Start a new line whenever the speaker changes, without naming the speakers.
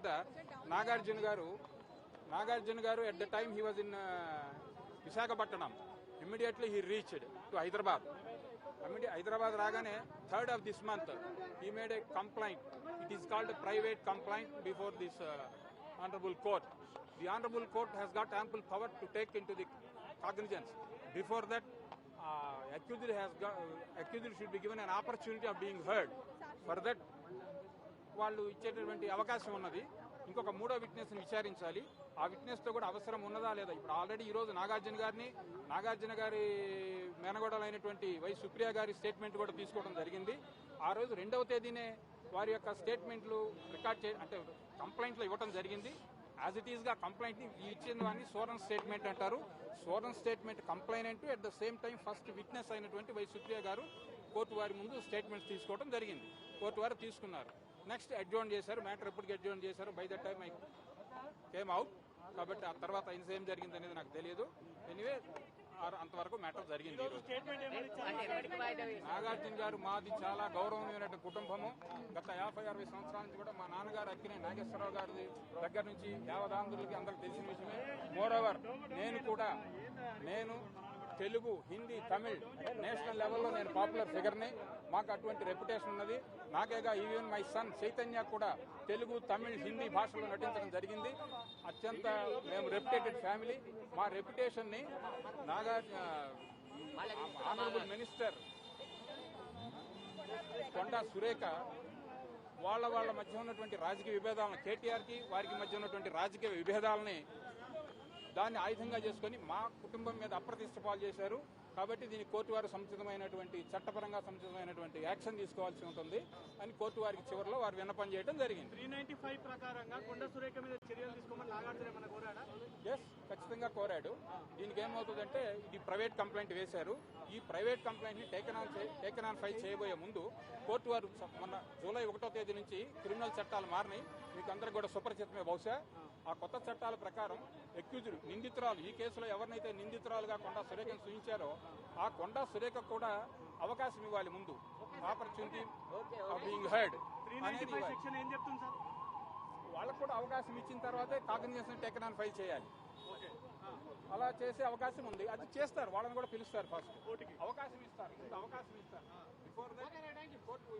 తర్వాత నాగార్జున గారు at the time he was in Visakhapatnam. Immediately he reached to Hyderabad. Hyderabad రాగానే 3rd of this month he made a complaint. It is called a private complaint before this honorable court. The honorable court has got ample power to take into the cognizance. Before that, accused should be given an opportunity of being heard. For that, వాళ్ళు ఇచ్చేటటువంటి అవకాశం ఉన్నది. ఇంకొక 3వ విట్నెస్ని విచారించాలి. ఆ విట్నెస్తో కూడా అవసరం ఉన్నదా లేదా. ఇప్పుడు ఆల్రెడీ ఈరోజు నాగార్జున గారి మేనగోడలైనటువంటి వై సుప్రియ గారి స్టేట్మెంట్ కూడా తీసుకోవడం జరిగింది. ఆ రోజు 2వ తేదీనే వారి యొక్క స్టేట్మెంట్లు రికార్డ్ అంటే కంప్లైంట్లో ఇవ్వడం జరిగింది. యాజ్ ఇట్ ఈస్గా కంప్లైంట్ని ఇచ్చిన వాడిని సోరన్ స్టేట్మెంట్ అంటారు. Soren statement complainant at the same time first witness అయినటువంటి వై సుప్రియ గారు కోర్టు వారి ముందు స్టేట్మెంట్స్ తీసుకోవడం జరిగింది. కోర్టు వారు తీసుకున్నారు. నెక్స్ట్ అడ్జోర్న్ చేశారు. మ్యాటర్ ఎప్పటికి అడ్జోర్న్ చేశారు. By the time I came out. కాబట్టి ఆ తర్వాత ఏం జరిగింది అనేది నాకు తెలియదు. ఎనీవే అంతవరకు మ్యాటర్ జరిగింది. నాగార్జున గారు మాది చాలా గౌరవనీయమైన కుటుంబము. గత 50-60 సంవత్సరాల నుంచి కూడా మా నాన్నగారు అక్కినే నాగేశ్వరరావు గారి దగ్గర నుంచి యావదాంధ్రులకి అందరికి తెలిసిన విషయమే. మోరోవర్ నేను తెలుగు, హిందీ, తమిళ్ నేషనల్ లెవెల్లో నేను పాపులర్ ఫిగర్ని. మాకు అటువంటి రెప్యుటేషన్ ఉన్నది. నాకేగా ఈవెన్ మై సన్ చైతన్య కూడా తెలుగు, తమిళ్, హిందీ భాషలో నటించడం జరిగింది. అత్యంత మేము రెప్యుటేటెడ్ ఫ్యామిలీ. మా రెప్యుటేషన్ని ఆనరబుల్ మినిస్టర్ కొండా సురేఖ వాళ్ళ మధ్య ఉన్నటువంటి రాజకీయ విభేదాలను, కేటీఆర్కి వారికి మధ్య ఉన్నటువంటి రాజకీయ విభేదాలని దాన్ని ఆయుధంగా చేసుకుని మా కుటుంబం మీద అప్రతిష్ట పాలు చేశారు. కాబట్టి దీన్ని కోర్టు వారు చట్టపరంగా సముచితమైనటువంటి యాక్షన్ తీసుకోవాల్సి ఉంటుంది అని కోర్టు వారికి చివరిలో వారు విన్నపం చేయడం జరిగింది.
395 ప్రకారంగా కొండా సురేఖ మీద చర్యలు తీసుకోమని నాగార్జున ఏమన్నా కోరాడా?
ఎస్, ఖచ్చితంగా కోరాడు. దీనికి ఏమవుతుందంటే ఇది ప్రైవేట్ కంప్లైంట్ వేశారు. ఈ ప్రైవేట్ కంప్లైంట్ ని టేకెన్ ఆన్ ఫైల్ చేయబోయే ముందు కోర్టు వారు మొన్న జూలై 1వ తేదీ నుంచి క్రిమినల్ చట్టాలు మారినాయి. మీకు అందరికి కూడా సుపరిచితమే. బహుశా ఆ కొత్త చట్టాల ప్రకారం అక్యూజ్డ్ నిందితురాలు, ఈ కేసులో ఎవరినైతే నిందితురాలుగా కొండా సురేఖను సూచించారో ఆ కొండా సురేఖ కూడా అవకాశం ఇవ్వాలి ముందు. ఆపర్చునిటీ ఆఫ్ బీయింగ్ హెర్డ్ అనేది వాళ్ళకు కూడా అవకాశం ఇచ్చిన తర్వాతే కాగ్నిజెన్స్ టేకెన్ ఆన్ ఫైల్ చేయాలి. అలా చేసే అవకాశం ఉంది. అది చేస్తారు. వాళ్ళని కూడా పిలుస్తారు. ఫస్ట్ అవకాశం ఇస్తారు. Before that court